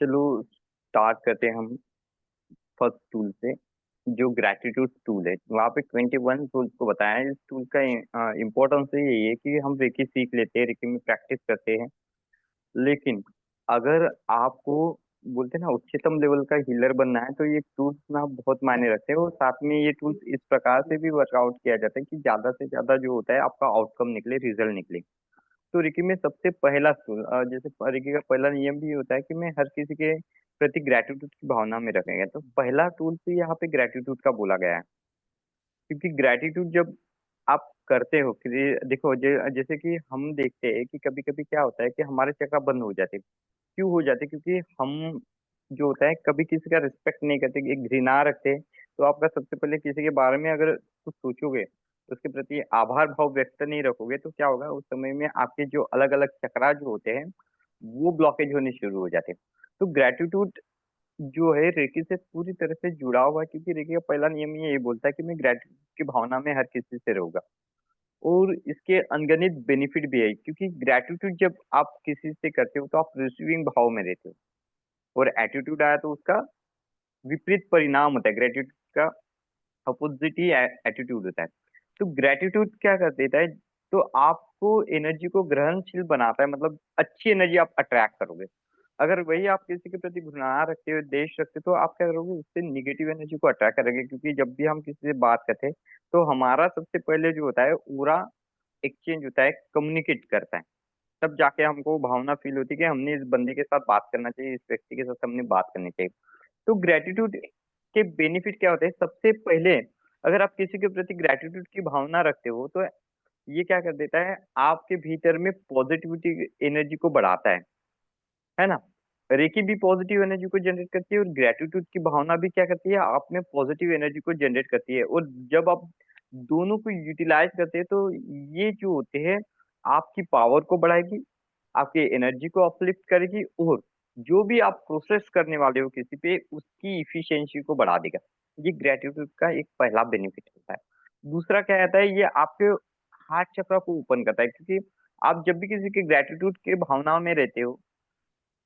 चलो स्टार्ट करते हैं हम फर्स्ट टूल से। जो ग्रेटिट्यूड टूल है वहाँ पे 21 टूल्स को बताया है। इस टूल का इम्पोर्टेंस यही है कि हम रेकी सीख लेते हैं, रेकी में प्रैक्टिस करते हैं। लेकिन अगर आपको बोलते हैं ना उच्चतम लेवल का हीलर बनना है तो ये टूल्स ना बहुत मायने रखते हैं। और साथ में ये टूल्स इस प्रकार से भी वर्कआउट किया जाता है कि ज्यादा से ज्यादा जो होता है आपका आउटकम निकले, रिजल्ट निकले। तो रिकी में सबसे पहला टूल, जैसे रिकी का पहला नियम भी होता है कि मैं हर किसी के प्रति ग्रेटिट्यूड की भावना में रखेंगे। तो पहला टूल से यहाँ पे ग्रेटिट्यूड का बोला गया है, क्योंकि ग्रेटिट्यूड जब आप करते हो कि देखो जैसे कि हम देखते हैं कि कभी कभी क्या होता है कि हमारे चक्र बंद हो जाते हैं। क्यों हो जाते हैं? क्योंकि हम जो होता है कभी किसी का रिस्पेक्ट नहीं करते, एक घृणा रखते हैं। तो आपका सबसे पहले किसी के बारे में अगर कुछ सोचोगे, उसके प्रति आभार भाव व्यक्त नहीं रखोगे, तो क्या होगा उस समय में आपके जो अलग अलग चक्रा जो होते हैं वो ब्लॉकेज होने शुरू हो जाते हैं। तो ग्रेटिट्यूड जो है रेकी से पूरी तरह से जुड़ा हुआ है, क्योंकि रेकी का पहला नियम ही यही बोलता है कि मैं ग्रेटिट्यूड की भावना में हर किसी से रहूंगा। और इसके अनगिनत बेनिफिट भी है, क्योंकि ग्रेटिट्यूड जब आप किसी से करते हो तो आप रिसीविंग भाव में रहते हो। और एटीट्यूड आया तो उसका विपरीत परिणाम होता है। ग्रेटिट्यूड का अपोजिट ही एटीट्यूड होता है। तो ग्रेटिट्यूड क्या कर देता है, तो आपको एनर्जी को ग्रहणशील बनाता है, मतलब अच्छी एनर्जी आप अट्रैक्ट करोगे। अगर वही आप किसी के प्रति घृणा रखते हो, देश रखते हो, तो आप क्या करोगे, उससे निगेटिव एनर्जी को अट्रैक्ट करेंगे। क्योंकि जब भी हम किसी से बात करते हैं तो हमारा सबसे पहले जो होता है पूरा एक्सचेंज होता है, कम्युनिकेट करता है। तब जाके हमको भावना फील होती है कि हमने इस बंदे के साथ बात करना चाहिए, इस व्यक्ति के साथ हमने बात करनी चाहिए। तो ग्रेटिट्यूड के बेनिफिट क्या होते हैं? सबसे पहले अगर आप किसी के प्रति ग्रेटिट्यूड की भावना रखते हो तो ये क्या कर देता है, आपके भीतर में पॉजिटिविटी एनर्जी को बढ़ाता है ना। रेकी भी पॉजिटिव एनर्जी को जनरेट करती है और ग्रेटिट्यूड की भावना भी क्या करती है, आप में पॉजिटिव एनर्जी को जनरेट करती है। और जब आप दोनों को यूटिलाइज करते हैं तो ये जो होते हैं आपकी पावर को बढ़ाएगी, आपकी एनर्जी को अपलिफ्ट करेगी, और जो भी आप प्रोसेस करने वाले हो किसी पे उसकी इफिशियंसी को बढ़ा देगा। ये ग्रेटिट्यूड का एक पहला बेनिफिट होता है। दूसरा क्या आता है, ये आपके हार्ट चक्र को ओपन करता है। क्योंकि आप जब भी किसी के ग्रेटिट्यूड के भावना में रहते हो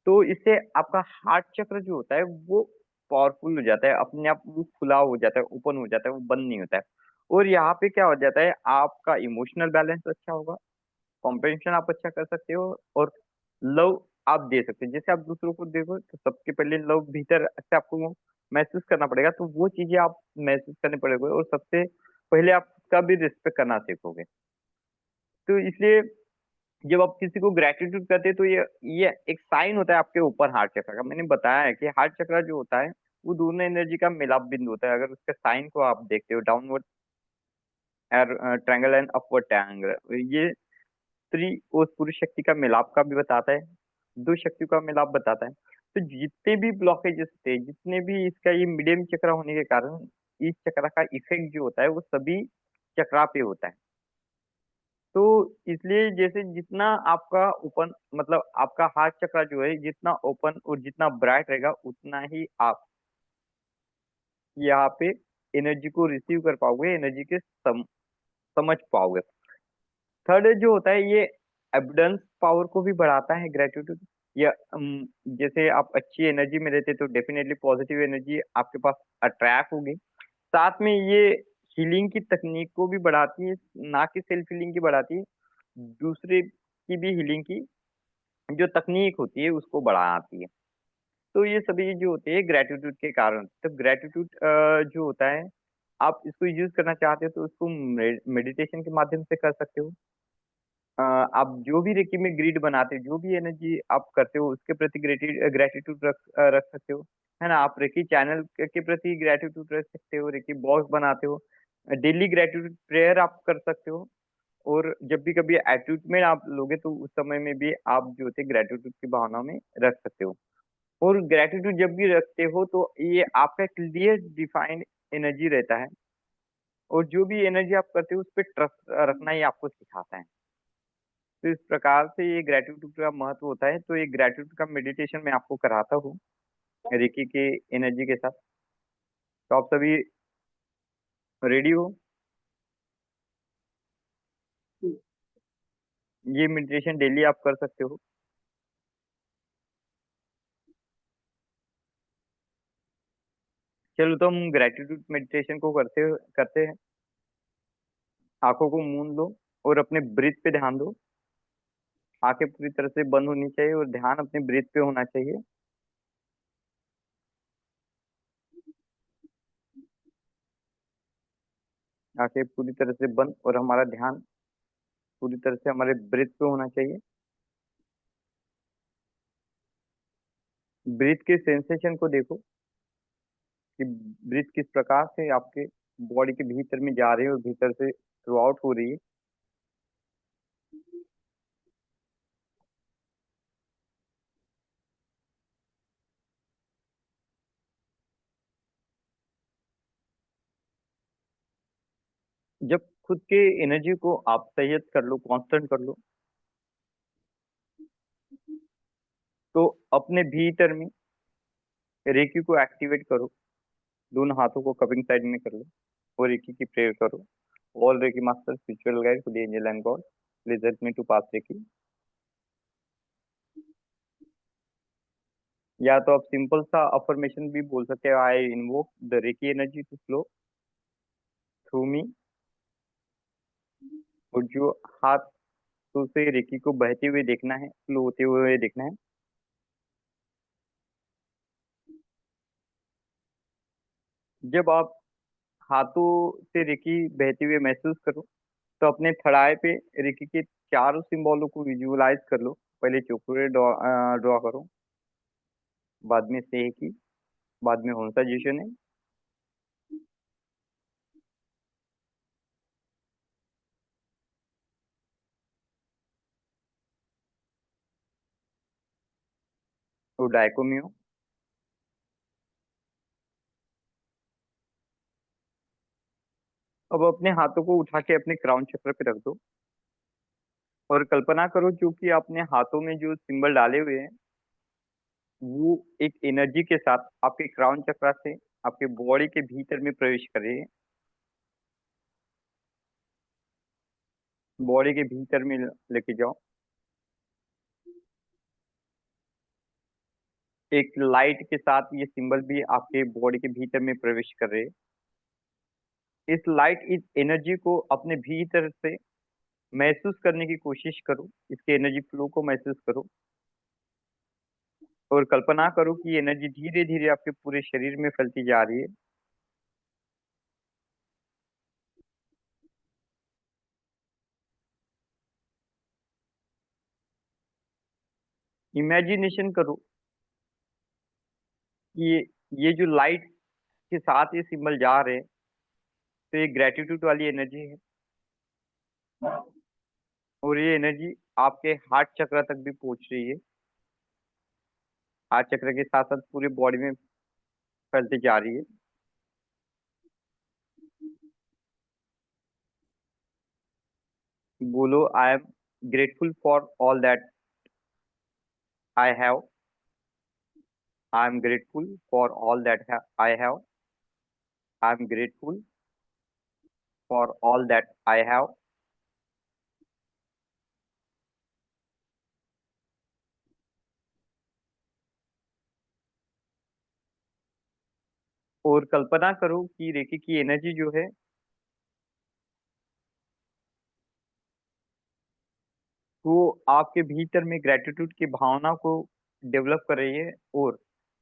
तो इससे आपका हार्ट चक्र जो होता है वो पावरफुल हो जाता है, अपने आप वो खुला हो जाता है, ओपन हो जाता है, वो बंद नहीं होता है। और यहाँ पे क्या हो जाता है, आपका इमोशनल बैलेंस अच्छा होगा, कॉम्पेंशन आप अच्छा कर सकते हो, और लव आप दे सकते हो। जैसे आप दूसरों को देखो तो सबके पहले लव भीतर से आपको वो महसूस करना पड़ेगा, तो वो चीजें आप महसूस करने पड़ेगा। और सबसे पहले आप उसका भी रिस्पेक्ट करना सीखोगे। तो इसलिए जब आप किसी को ग्रेटिट्यूड करते हैं तो ये एक साइन होता है आपके ऊपर हार्ट चक्र का। मैंने बताया है कि हार्ट चक्र जो होता है वो दोनों एनर्जी का मिलाप बिंदु होता है। अगर उसके साइन को आप देखते हो, downward triangle and upward triangle, ये स्त्री और पुरुष शक्ति का मिलाप का भी बताता है, दो शक्तियों का मिलाप बताता है। तो जितने भी ब्लॉकेजेस थे, जितने भी इसका ये मीडियम चक्र होने के कारण इस चक्र का इफेक्ट जो होता है वो सभी चक्रा पे होता है। तो इसलिए जैसे जितना आपका ओपन, मतलब आपका हार्ट चक्र जो है जितना ओपन और जितना ब्राइट रहेगा उतना ही आप यहाँ पे एनर्जी को रिसीव कर पाओगे, एनर्जी के समझ पाओगे। थर्ड जो होता है ये एबिडेंस पावर को भी बढ़ाता है ग्रेटिट्यूड। या जैसे आप अच्छी एनर्जी में रहते तो डेफिनेटली पॉजिटिव एनर्जी आपके पास अट्रैक्ट होगी। साथ में ये हीलिंग की तकनीक को भी बढ़ाती है, ना कि सेल्फ हीलिंग की बढ़ाती है, दूसरे की भी हीलिंग की जो तकनीक होती है उसको बढ़ाती है। तो ये सभी जो होते हैं ग्रेटिट्यूड के कारण। तो ग्रेटिट्यूड जो होता है, आप इसको यूज करना चाहते हो तो उसको मेडिटेशन के माध्यम से कर सकते हो। आप जो भी रेकी में ग्रिड बनाते हो, जो भी एनर्जी आप करते हो उसके प्रति ग्रेटिट्यूड रख सकते हो, है ना। आप रेकी चैनल के प्रति ग्रेटिट्यूड रख सकते हो, रेकी बॉक्स बनाते हो, डेली ग्रेटिट्यूड प्रेयर आप कर सकते हो। और जब भी कभी एटीट्यूड में आप लोगे तो उस समय में भी आप जो होते ग्रेटिट्यूड की भावना में रख सकते हो। और ग्रेटिट्यूड जब भी रखते हो तो ये आपका क्लियर डिफाइंड एनर्जी रहता है। और जो भी एनर्जी आप करते हो उस पर ट्रस्ट रखना ही आपको सिखाता है। तो इस प्रकार से ये ग्रेटिट्यूड का महत्व होता है। तो ये ग्रेटिट्यूड का मेडिटेशन मैं आपको कराता हूँ रिकी के एनर्जी के साथ। तो आप सभी रेडी हो? ये मेडिटेशन डेली आप कर सकते हो। चलो तो हम ग्रेटिट्यूड मेडिटेशन को करते करते हैं। आंखों को मूंद लो और अपने ब्रीथ पे ध्यान दो। आंखें पूरी तरह से बंद होनी चाहिए और ध्यान अपने ब्रीथ पे होना चाहिए। आंखें पूरी तरह से बंद और हमारा ध्यान पूरी तरह से हमारे ब्रीथ पे होना चाहिए। ब्रीथ के सेंसेशन को देखो कि ब्रीथ किस प्रकार से आपके बॉडी के भीतर में जा रही है और भीतर से थ्रू आउट हो रही है। जब खुद के एनर्जी को आप संयत कर लो, कांस्टेंट कर लो, तो अपने भीतर में रेकी को एक्टिवेट करो। दोनों हाथों को कपिंग साइड में कर लो और रेकी की प्रेयर करो। All reiki master, spiritual guide, good angel and God, please help me to pass reiki. या तो आप सिंपल सा अफर्मेशन भी बोल सकते हो, I invoke the reiki energy to flow through me. और जो हाथ से रेकी को बहते हुए देखना है, फ्लो होते हुए देखना है। जब आप हाथों से रेकी बहते हुए महसूस करो, तो अपने थड़ाए पे रेकी के चारों सिंबलों को विजुअलाइज कर लो। पहले चोकुरे ड्रॉ करो, बाद में सेकी, बाद में होंसा जिशु ने। और डायकोमियो। अब अपने हाथों को उठा के अपने क्राउन चक्र पे रख दो और कल्पना करो जो कि आपने हाथों में जो सिंबल डाले हुए हैं, वो एक एनर्जी के साथ आपके क्राउन चक्र से आपके बॉडी के भीतर में प्रवेश कर रही है। बॉडी के भीतर में लेके जाओ। एक लाइट के साथ ये सिंबल भी आपके बॉडी के भीतर में प्रवेश कर रहे हैं। इस लाइट, इस एनर्जी को अपने भीतर से महसूस करने की कोशिश करो। इसके एनर्जी फ्लो को महसूस करो और कल्पना करो कि ये एनर्जी धीरे धीरे आपके पूरे शरीर में फैलती जा रही है। इमेजिनेशन करो कि ये जो लाइट के साथ ये सिंबल जा रहे हैं, तो ये ग्रेटिट्यूड वाली एनर्जी है। और ये एनर्जी आपके हार्ट चक्र तक भी पहुंच रही है। हार्ट चक्र के साथ साथ पूरी बॉडी में फैलती जा रही है। बोलो, I am grateful for all that I have. I am grateful for all that I have. I am grateful for all that I have. और कल्पना करो कि रेकी की एनर्जी जो है, वो आपके भीतर में ग्रेटिट्यूड की भावना को डेवलप कर रही है और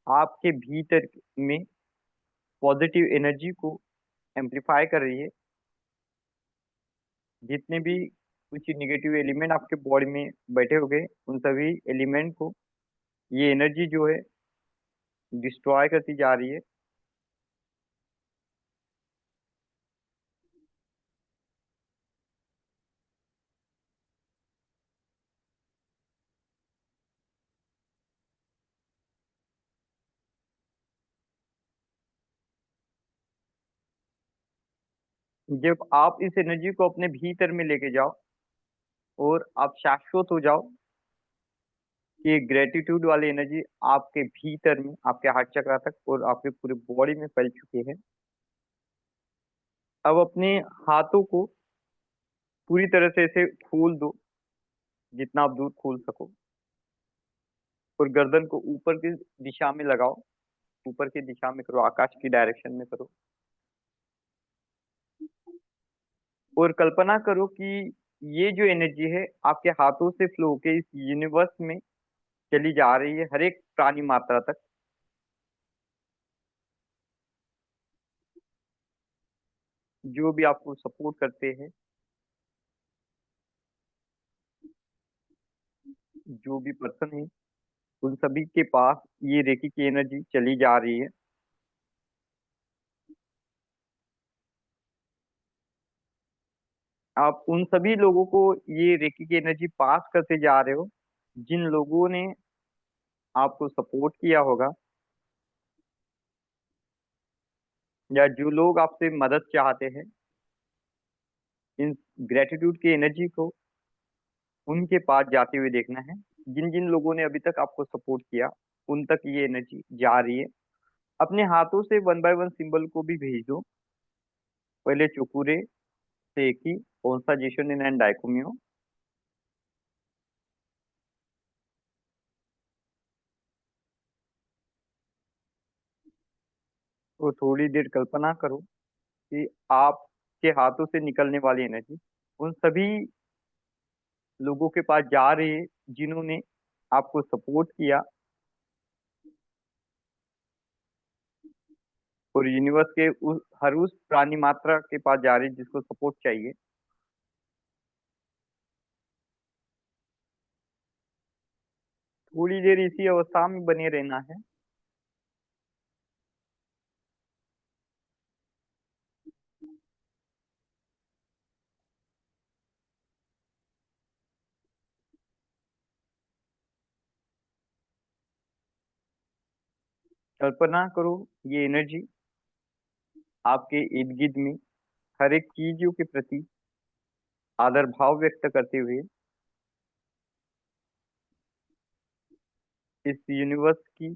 आपके भीतर में पॉजिटिव एनर्जी को एम्पलीफाई कर रही है। जितने भी कुछ निगेटिव एलिमेंट आपके बॉडी में बैठे हो गए, उन सभी एलिमेंट को ये एनर्जी जो है डिस्ट्रॉय करती जा रही है। जब आप इस एनर्जी को अपने भीतर में लेके जाओ और आप शाश्वत हो जाओ कि ग्रेटिट्यूड वाली एनर्जी आपके भीतर में, आपके हार्ट चक्र तक और आपके पूरी बॉडी में फैल चुकी है। अब अपने हाथों को पूरी तरह से ऐसे खोल दो, जितना आप दूर खोल सको, और गर्दन को ऊपर की दिशा में लगाओ। ऊपर की दिशा में करो, आकाश की डायरेक्शन में करो। और कल्पना करो कि ये जो एनर्जी है आपके हाथों से फ्लो होके इस यूनिवर्स में चली जा रही है, हर एक प्राणी मात्रा तक। जो भी आपको सपोर्ट करते हैं, जो भी पर्सन है, उन सभी के पास ये रेकी की एनर्जी चली जा रही है। आप उन सभी लोगों को ये रेकी की एनर्जी पास करते जा रहे हो जिन लोगों ने आपको सपोर्ट किया होगा, या जो लोग आपसे मदद चाहते हैं। इन ग्रेटिट्यूड की एनर्जी को उनके पास जाते हुए देखना है। जिन जिन लोगों ने अभी तक आपको सपोर्ट किया, उन तक ये एनर्जी जा रही है। अपने हाथों से वन बाय वन सिंबल को भी भेज दो। पहले चुकुरे, सेकी, ओंसा जिशोनिन एंड डाइकोमियो। तो थोड़ी देर कल्पना करो कि आपके हाथों से निकलने वाली एनर्जी उन सभी लोगों के पास जा रही है जिन्होंने आपको सपोर्ट किया, और यूनिवर्स के हर उस प्राणी मात्रा के पास जा रही है जिसको सपोर्ट चाहिए। थोड़ी देर इसी अवस्था में बने रहना है। कल्पना करो ये एनर्जी आपके इर्द गिर्द में हर एक चीजों के प्रति आदर भाव व्यक्त करते हुए इस यूनिवर्स की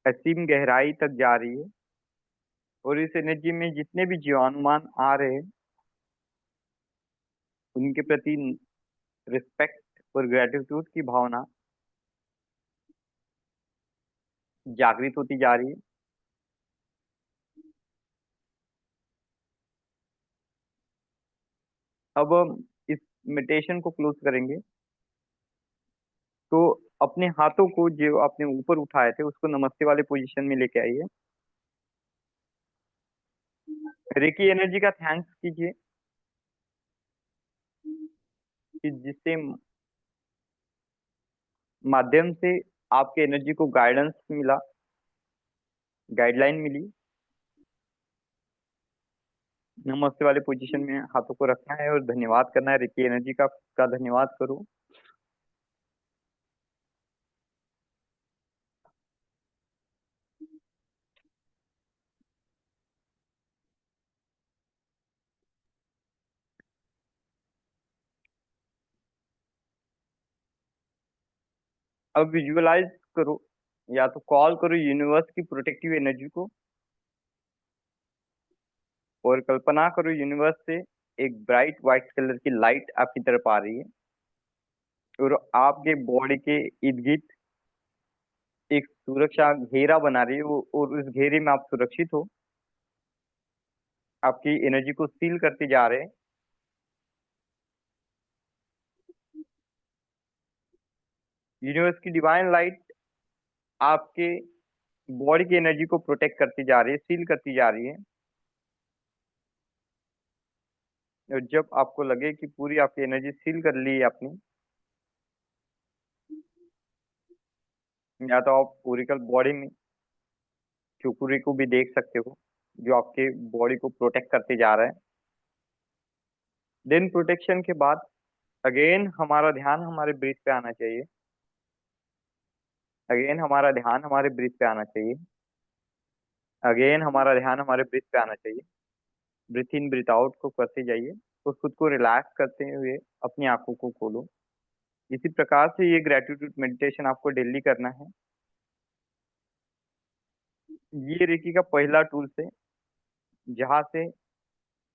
असीम गहराई तक जा रही है। और इस एनर्जी में जितने भी जीवाणुमान आ रहे हैं, उनके प्रति रिस्पेक्ट और ग्रेटिट्यूड की भावना जागृत होती जा रही है। अब हम इस मेडिटेशन को क्लोज करेंगे। तो अपने हाथों को जो आपने ऊपर उठाए थे उसको नमस्ते वाले पोजीशन में लेके आइए। रेकी एनर्जी का थैंक्स कीजिए कि जिससे माध्यम से आपके एनर्जी को गाइडेंस मिला, गाइडलाइन मिली। नमस्ते वाले पोजीशन में हाथों को रखना है और धन्यवाद करना है, रेकी एनर्जी का धन्यवाद करो। अब विजुअलाइज करो, या तो कॉल करो यूनिवर्स की प्रोटेक्टिव एनर्जी को, और कल्पना करो यूनिवर्स से एक ब्राइट व्हाइट कलर की लाइट आपकी तरफ आ रही है, और आपके बॉडी के इर्द गिर्द एक सुरक्षा घेरा बना रही है और उस घेरे में आप सुरक्षित हो। आपकी एनर्जी को सील करते जा रहे हैं। यूनिवर्स की डिवाइन लाइट आपके बॉडी की एनर्जी को प्रोटेक्ट करती जा रही है, सील करती जा रही है। और जब आपको लगे कि पूरी आपकी एनर्जी सील कर ली है आपने, या तो आप ओरिकल बॉडी में क्यूकुरी को भी देख सकते हो, जो आपके बॉडी को प्रोटेक्ट करते जा रहा है। देन प्रोटेक्शन के बाद अगेन हमारा ध्यान हमारे ब्रीथ पे आना चाहिए। अगेन हमारा ध्यान हमारे ब्रीथ पे आना चाहिए। अगेन हमारा ध्यान हमारे ब्रीथ पे आना चाहिए। ब्रीथ इन ब्रीथ आउट को करते जाइए और खुद को रिलैक्स करते हुए अपनी आंखों को खोलो। इसी प्रकार से ये ग्रेटिट्यूड मेडिटेशन आपको डेली करना है। ये रेकी का पहला टूल्स है जहाँ से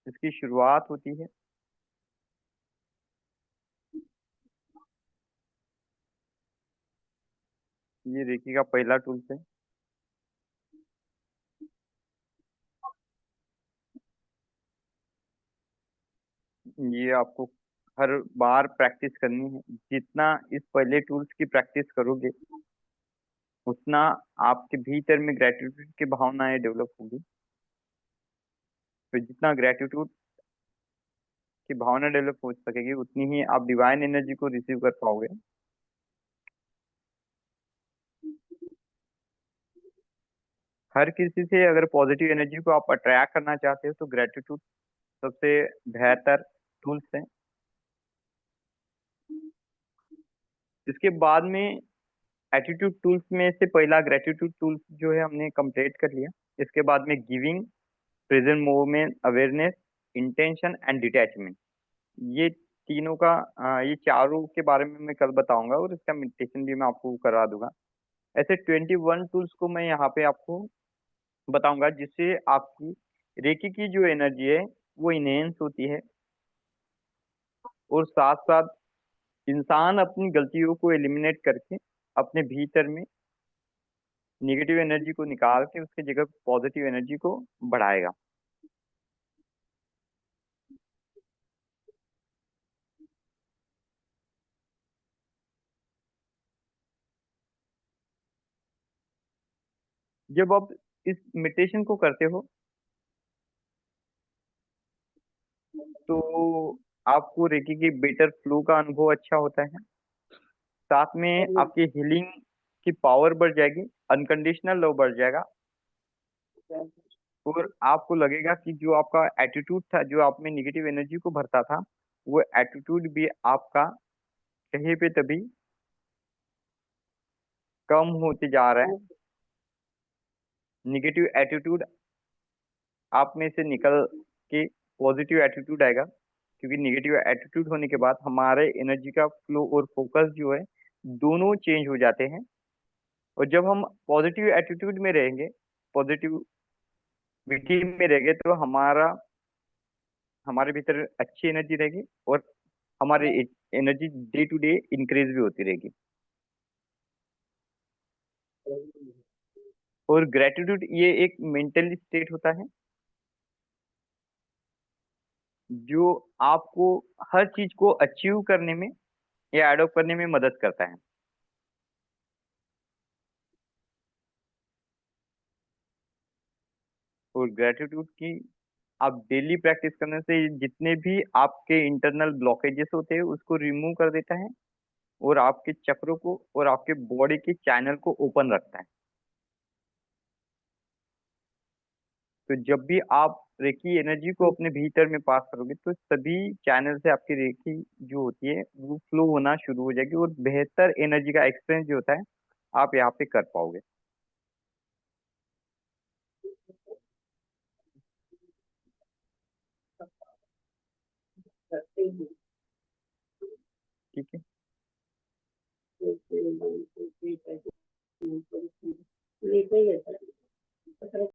इसकी शुरुआत होती है। ये रेकी का पहला टूल्स है। ये आपको हर बार प्रैक्टिस करनी है। जितना इस पहले टूल्स की प्रैक्टिस करोगे उतना आपके भीतर में ग्रेटिट्यूड की भावनाएं डेवलप होगी। तो जितना ग्रेटिट्यूड की भावना डेवलप हो सकेगी उतनी ही आप डिवाइन एनर्जी को रिसीव कर पाओगे। हर किसी से अगर पॉजिटिव एनर्जी को आप अट्रैक्ट करना चाहते हो तो ग्रेटिट्यूड सबसे बेहतर टूल्स है। इसके बाद में एटीट्यूड टूल्स में से पहला ग्रेटिट्यूड टूल्स जो है हमने कंप्लीट कर लिया। इसके बाद में giving, present moment awareness, intention and detachment, ये तीनों का ये चारों के बारे में मैं कल बताऊंगा और इसका मेडिटेशन भी मैं आपको करवा दूंगा। ऐसे 21 टूल्स को मैं यहाँ पे आपको बताऊंगा जिससे आपकी रेकी की जो एनर्जी है वो इनहेंस होती है और साथ साथ इंसान अपनी गलतियों को एलिमिनेट करके अपने भीतर में नेगेटिव एनर्जी को निकाल के उसके जगह पॉजिटिव एनर्जी को बढ़ाएगा। जब आप इस मेडिटेशन को करते हो तो आपको रेकी की बेटर फ्लो का अनुभव अच्छा होता है। साथ में आपकी हीलिंग की पावर बढ़ जाएगी, अनकंडीशनल लव बढ़ जाएगा और आपको लगेगा कि जो आपका एटीट्यूड था, जो आप में निगेटिव एनर्जी को भरता था, वो एटीट्यूड भी आपका कहीं पे तभी कम होते जा रहा है। निगेटिव एटीट्यूड आप में से निकल के पॉजिटिव एटीट्यूड आएगा, क्योंकि निगेटिव एटीट्यूड होने के बाद हमारे एनर्जी का फ्लो और फोकस जो है दोनों चेंज हो जाते हैं। और जब हम पॉजिटिव एटीट्यूड में रहेंगे, पॉजिटिविटी में रहेंगे तो हमारे भीतर अच्छी एनर्जी रहेगी और हमारी energy day to day increase भी होती रहेगी। और ग्रेटिट्यूड ये एक मेंटल स्टेट होता है जो आपको हर चीज को अचीव करने में या एडॉप्ट करने में मदद करता है। और ग्रेटिट्यूड की आप डेली प्रैक्टिस करने से जितने भी आपके इंटरनल ब्लॉकेजेस होते हैं उसको रिमूव कर देता है और आपके चक्रों को और आपके बॉडी के चैनल को ओपन रखता है। तो जब भी आप रेकी एनर्जी को अपने भीतर में पास करोगे तो सभी चैनल से आपकी रेकी जो होती है वो फ्लो होना शुरू हो जाएगी और बेहतर एनर्जी का एक्सपीरियंस जो होता है आप यहाँ पे कर पाओगे। ठीक है।